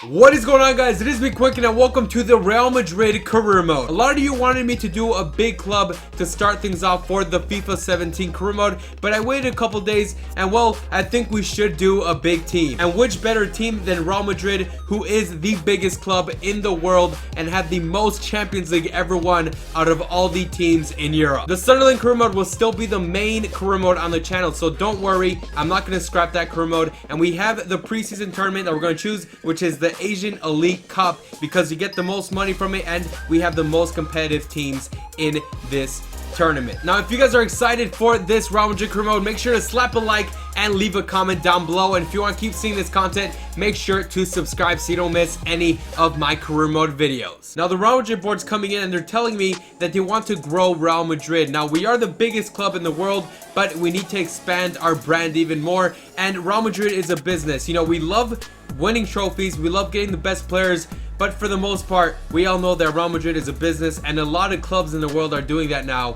What is going on, guys? It is me, Quick, and welcome to the Real Madrid career mode. A lot of you wanted me to do a big club to start things off for the FIFA 17 career mode, but I waited a couple days and well, I think we should do a big team. And which better team than Real Madrid, who is the biggest club in the world and have the most Champions League ever won out of all the teams in Europe. The Sunderland career mode will still be the main career mode on the channel, so don't worry, I'm not going to scrap that career mode. And we have the preseason tournament that we're going to choose, which is the Asian Elite Cup, because you get the most money from it and we have the most competitive teams in this tournament. Now, if you guys are excited for this Real Madrid career mode, make sure to slap a like and leave a comment down below. And if you want to keep seeing this content, make sure to subscribe so you don't miss any of my career mode videos. Now, the Real Madrid board's coming in and they're telling me that they want to grow Real Madrid. Now, we are the biggest club in the world, but we need to expand our brand even more. And Real Madrid is a business. You know, we love winning trophies, we love getting the best players, but for the most part, we all know that Real Madrid is a business, and a lot of clubs in the world are doing that now,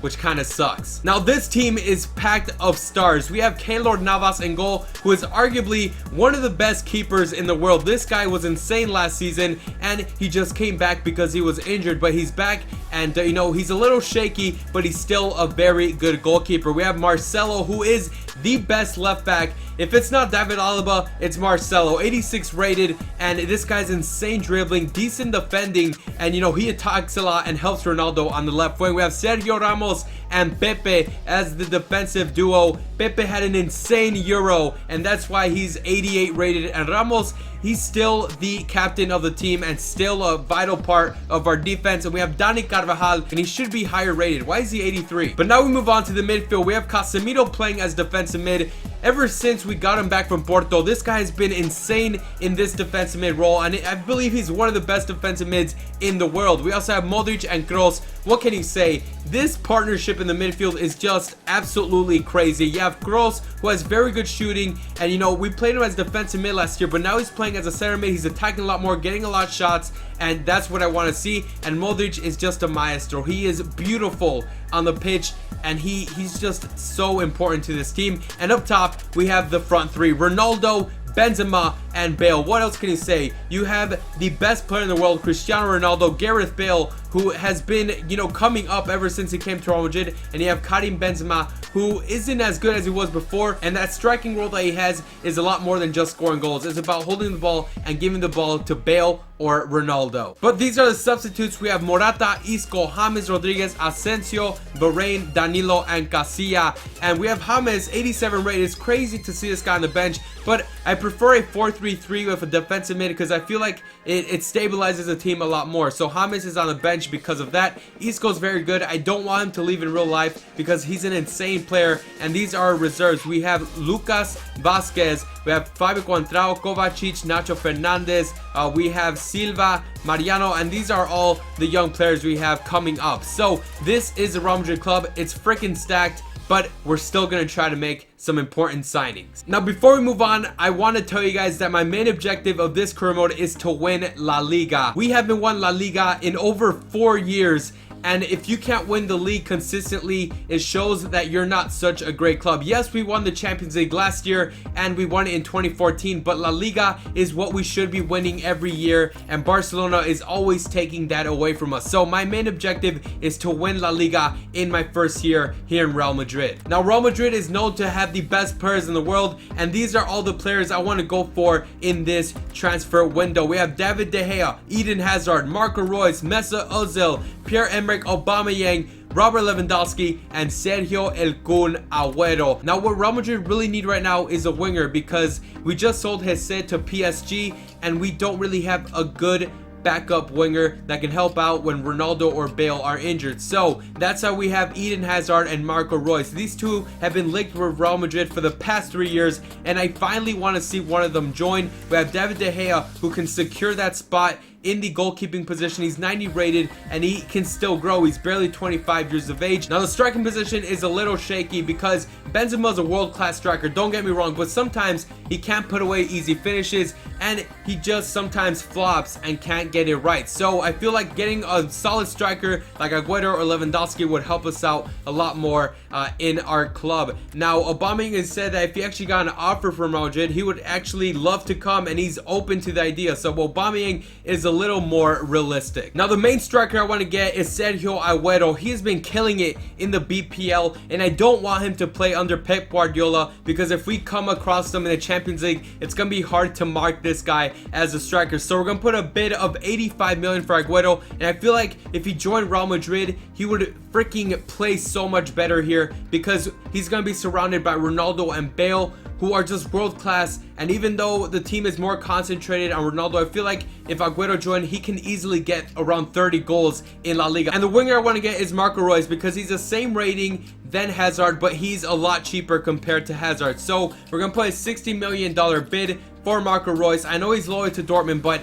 which kind of sucks. Now, this team is packed of stars. We have Keylor Navas in goal, who is arguably one of the best keepers in the world. This guy was insane last season, and he just came back because he was injured, but he's back, and you know, he's a little shaky, but he's still a very good goalkeeper. We have Marcelo, who is the best left back. If it's not David Alaba, it's Marcelo. 86 rated, and this guy's insane dribbling, decent defending, and you know, he attacks a lot and helps Ronaldo on the left wing. We have Sergio Ramos and Pepe as the defensive duo. Pepe had an insane Euro, and that's why he's 88 rated, and Ramos, he's still the captain of the team and still a vital part of our defense. And we have Dani Carvajal, and he should be higher rated. Why is he 83? But now we move on to the midfield. We have Casemiro playing as defensive mid. Ever since we got him back from Porto, this guy has been insane in this defensive mid role, and I believe he's one of the best defensive mids in the world. We also have Modric and Kroos. What can you say? This partnership in the midfield is just absolutely crazy. You have Kroos, who has very good shooting, and you know, we played him as defensive mid last year, but now he's playing as a center mid. He's attacking a lot more, getting a lot of shots, and that's what I want to see. And Modric is just a maestro. He is beautiful on the pitch, and he's just so important to this team. And up top, we have the front three: Ronaldo, Benzema, and Bale. What else can you say? You have the best player in the world, Cristiano Ronaldo, Gareth Bale, who has been, you know, coming up ever since he came to Real Madrid, and you have Karim Benzema, who isn't as good as he was before, and that striking role that he has is a lot more than just scoring goals. It's about holding the ball and giving the ball to Bale or Ronaldo. But these are the substitutes. We have Morata, Isco, James Rodriguez, Asensio, Varane, Danilo, and Casilla. And we have James, 87 rated. It's crazy to see this guy on the bench, but I prefer a 4-3-3 with a defensive mid because I feel like it stabilizes the team a lot more. So James is on the bench because of that. Isco's very good. I don't want him to leave in real life because he's an insane player. And these are reserves. We have Lucas Vazquez, we have Fabio Contrao, Kovacic, Nacho Fernandez, we have Silva, Mariano, and these are all the young players we have coming up. So this is the Real Madrid club. It's freaking stacked, but we're still going to try to make some important signings. Now, before we move on, I want to tell you guys that my main objective of this career mode is to win La Liga. We haven't won La Liga in over 4 years, and if you can't win the league consistently, it shows that you're not such a great club. Yes, we won the Champions League last year and we won it in 2014, but La Liga is what we should be winning every year, and Barcelona is always taking that away from us. So my main objective is to win La Liga in my first year here in Real Madrid. Now, Real Madrid is known to have the best players in the world, and these are all the players I want to go for in this transfer window. We have David De Gea, Eden Hazard, Marco Reus, Mesut Ozil, Pierre-Emerick Aubameyang, Robert Lewandowski, and Sergio El Kun Agüero. Now, what Real Madrid really need right now is a winger, because we just sold Jesse to PSG and we don't really have a good backup winger that can help out when Ronaldo or Bale are injured. So that's how we have Eden Hazard and Marco Reus. These two have been linked with Real Madrid for the past 3 years, and I finally want to see one of them join. We have David De Gea, who can secure that spot in the goalkeeping position. He's 90 rated and he can still grow. He's barely 25 years of age. Now the striking position is a little shaky because Benzema is a world-class striker, don't get me wrong, but sometimes he can't put away easy finishes. and he just sometimes flops and can't get it right. So I feel like getting a solid striker like Agüero or Lewandowski would help us out a lot more in our club. Now, Aubameyang has said that if he actually got an offer from Real Madrid, he would actually love to come, and he's open to the idea. So Aubameyang is a little more realistic. Now, the main striker I want to get is Sergio Agüero. He has been killing it in the BPL, and I don't want him to play under Pep Guardiola, because if we come across him in the Champions League, it's going to be hard to mark this guy as a striker. So we're going to put a bid of 85 million for Agüero, and I feel like if he joined Real Madrid, he would freaking play so much better here, because he's going to be surrounded by Ronaldo and Bale, who are just world class. And even though the team is more concentrated on Ronaldo, I feel like if Agüero joined, he can easily get around 30 goals in La Liga. And the winger I want to get is Marco Reus, because he's the same rating than Hazard, but he's a lot cheaper compared to Hazard. So we're going to put a $60 million bid for Marco Reus. I know he's loyal to Dortmund, but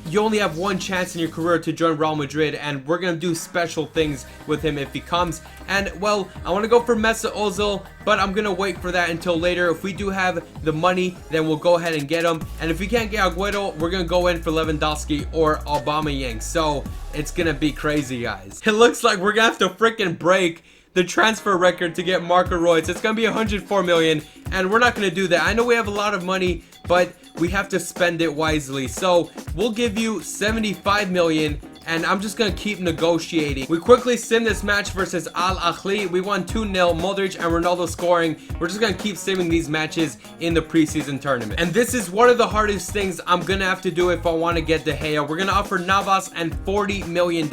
you only have one chance in your career to join Real Madrid, and we're going to do special things with him if he comes. And, well, I want to go for Mesut Ozil, but I'm going to wait for that until later. If we do have the money, then we'll go ahead and get him. And if we can't get Agüero, we're going to go in for Lewandowski or Aubameyang. So, it's going to be crazy, guys. It looks like we're going to have to freaking break the transfer record to get Marco Reus. It's going to be 104 million, and we're not going to do that. I know we have a lot of money, but we have to spend it wisely. So we'll give you 75 million, and I'm just going to keep negotiating. We quickly sim this match versus Al Ahly. We won 2-0, Modric and Ronaldo scoring. We're just going to keep simming these matches in the preseason tournament. And this is one of the hardest things I'm going to have to do if I want to get De Gea. We're going to offer Navas and $40 million.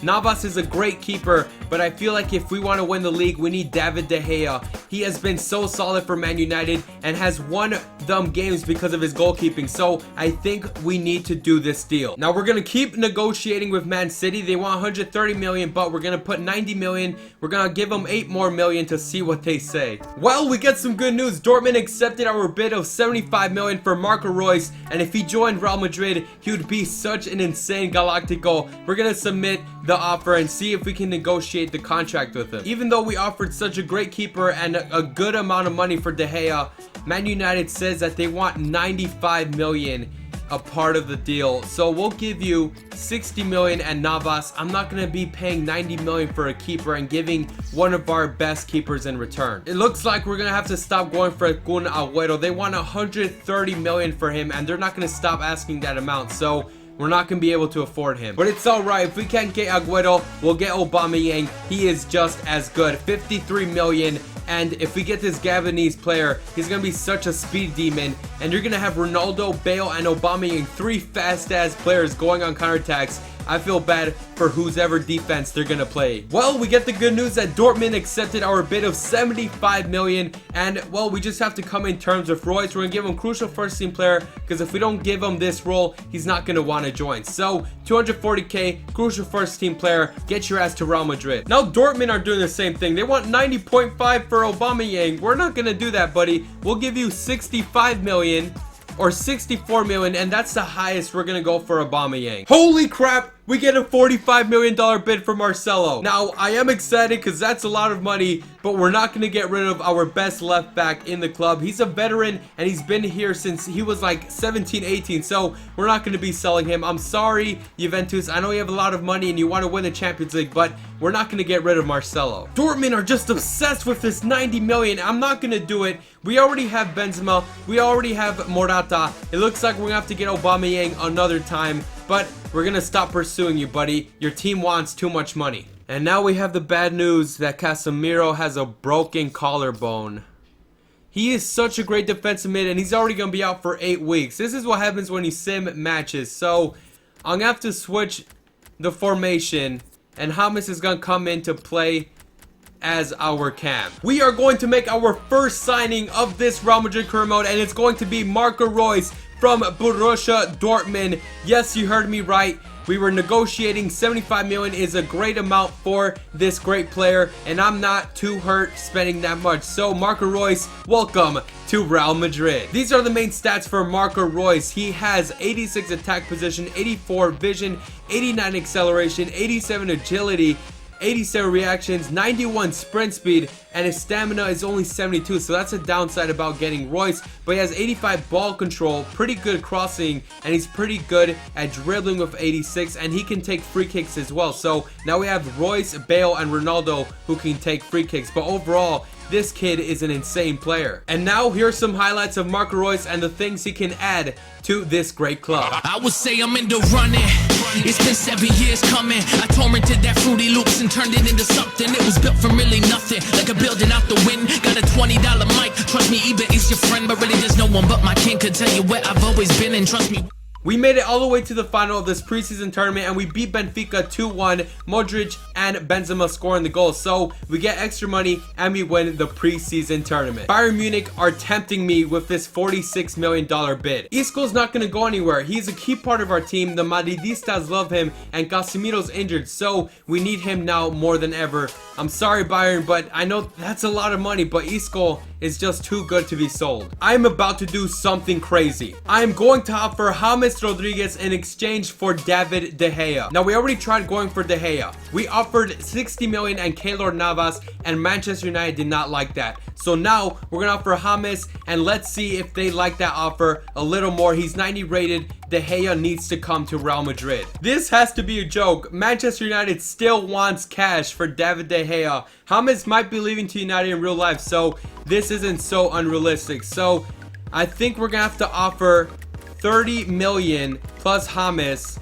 Navas is a great keeper, but I feel like if we want to win the league, we need David De Gea. He has been so solid for Man United and has won them games because of his goalkeeping. So I think we need to do this deal. Now we're going to keep negotiating with Man City. They want 130 million, but we're going to put 90 million. We're going to give them 8 more million to see what they say. Well, we get some good news. Dortmund accepted our bid of 75 million for Marco Reus, and if he joined Real Madrid, he would be such an insane Galactico. We're going to submit the offer and see if we can negotiate the contract with him. Even though we offered such a great keeper and a good amount of money for De Gea, Man United says that they want 95 million a part of the deal. So we'll give you 60 million and Navas. I'm not going to be paying 90 million for a keeper and giving one of our best keepers in return. It looks like we're going to have to stop going for Kun Agüero. They want 130 million for him, and they're not going to stop asking that amount. So we're not going to be able to afford him. But it's alright. If we can't get Agüero, we'll get Aubameyang. He is just as good. 53 million. And if we get this Gabonese player, he's going to be such a speed demon. And you're going to have Ronaldo, Bale, and Aubameyang, 3 fast-ass players going on counterattacks. I feel bad for whoever defense they're going to play. Well, we get the good news that Dortmund accepted our bid of 75 million. And, well, we just have to come in terms with Reus. We're going to give him crucial first-team player, because if we don't give him this role, he's not going to want to join. So, 240k, crucial first-team player, get your ass to Real Madrid. Now, Dortmund are doing the same thing. They want 90.5 for Aubameyang. We're not going to do that, buddy. We'll give you 65 million. Or 64 million, and that's the highest we're gonna go for Aubameyang. Holy crap, we get a $45 million bid for Marcelo. Now, I am excited because that's a lot of money, but we're not gonna get rid of our best left back in the club. He's a veteran, and he's been here since he was like 17, 18, so we're not gonna be selling him. I'm sorry, Juventus. I know you have a lot of money and you want to win the Champions League, but we're not gonna get rid of Marcelo. Dortmund are just obsessed with this 90 million. I'm not gonna do it. We already have Benzema. We already have Morata. It looks like we're gonna have to get Aubameyang another time, but we're gonna stop pursuing you, buddy. Your team wants too much money. And now we have the bad news that Casemiro has a broken collarbone. He is such a great defensive mid, and he's already gonna be out for 8 weeks. This is what happens when you sim matches. So I'm gonna have to switch the formation, and James is gonna come into play as our cam. We are going to make our first signing of this Real Madrid career mode, and it's going to be Marco Reus from Borussia Dortmund. Yes, you heard me right. We were negotiating. 75 million is a great amount for this great player, and I'm not too hurt spending that much. So Marco Reus, welcome to Real Madrid. These are the main stats for Marco Reus. He has 86 attack position, 84 vision, 89 acceleration, 87 agility, 87 reactions, 91 sprint speed, and his stamina is only 72, so that's a downside about getting Royce. But he has 85 ball control, pretty good crossing, and he's pretty good at dribbling with 86, and he can take free kicks as well. So now we have Royce, Bale, and Ronaldo who can take free kicks. But overall, this kid is an insane player. And now here's some highlights of Marco Reus and the things he can add to this great club. I would say I'm into running. It's been 7 years coming. I torrented that Fruity Loops and turned it into something. It was built from really nothing, like a building out the wind. Got a $20 mic. Trust me, eBay is your friend, but really there's no one but my king could tell you where I've always been. And trust me, we made it all the way to the final of this preseason tournament and we beat Benfica 2-1, Modric and Benzema scoring the goals. So we get extra money and we win the preseason tournament. Bayern Munich are tempting me with this $46 million bid. Isco's not going to go anywhere. He's a key part of our team. The Madridistas love him and Casemiro's injured, so we need him now more than ever. I'm sorry Bayern, but I know that's a lot of money, but Isco is just too good to be sold. I'm about to do something crazy. I'm going to offer James Rodriguez in exchange for David De Gea. Now we already tried going for De Gea. We offered 60 million and Keylor Navas, and Manchester United did not like that. So now we're gonna offer James, and let's see if they like that offer a little more. He's 90 rated. De Gea needs to come to Real Madrid. This has to be a joke. Manchester United still wants cash for David De Gea. James might be leaving to United in real life, so this isn't so unrealistic. So I think we're gonna have to offer 30 million plus James.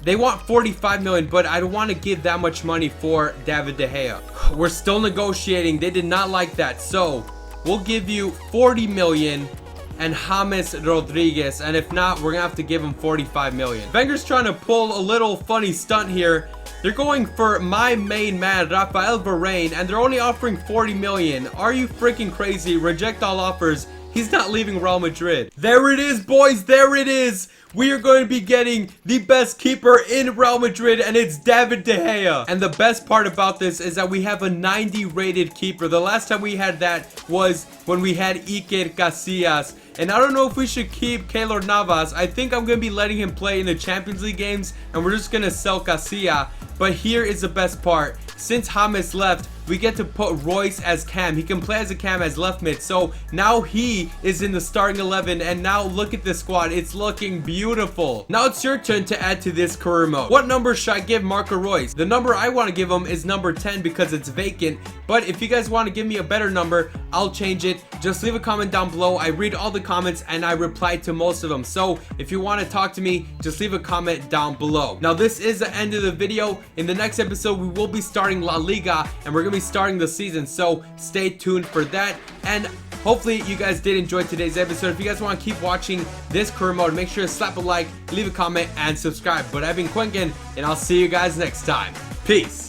They want 45 million, but I don't want to give that much money for David De Gea. We're still negotiating. They did not like that, so we'll give you 40 million and James Rodriguez, and if not, we're gonna have to give him 45 million. Wenger's trying to pull a little funny stunt here. They're going for my main man, Rafael Varane, and they're only offering 40 million. Are you freaking crazy? Reject all offers. He's not leaving Real Madrid. There it is, boys. There it is. We are going to be getting the best keeper in Real Madrid, and it's David De Gea. And the best part about this is that we have a 90 rated keeper. The last time we had that was when we had Iker Casillas. And I don't know if we should keep Keylor Navas. I think I'm going to be letting him play in the Champions League games, and we're just going to sell Casillas. But here is the best part. Since James left, we get to put Royce as cam. He can play as a cam as left mid. So now he is in the starting 11. And now look at this squad. It's looking beautiful. Now it's your turn to add to this career mode. What number should I give Marco Reus? The number I want to give him is number 10 because it's vacant. But if you guys want to give me a better number, I'll change it. Just leave a comment down below. I read all the comments and I reply to most of them. So if you want to talk to me, just leave a comment down below. Now this is the end of the video. In the next episode, we will be starting La Liga and we're going to be starting the season. So stay tuned for that. And hopefully you guys did enjoy today's episode. If you guys want to keep watching this career mode, make sure to slap a like, leave a comment, and subscribe. But I've been Quentin, and I'll see you guys next time. Peace.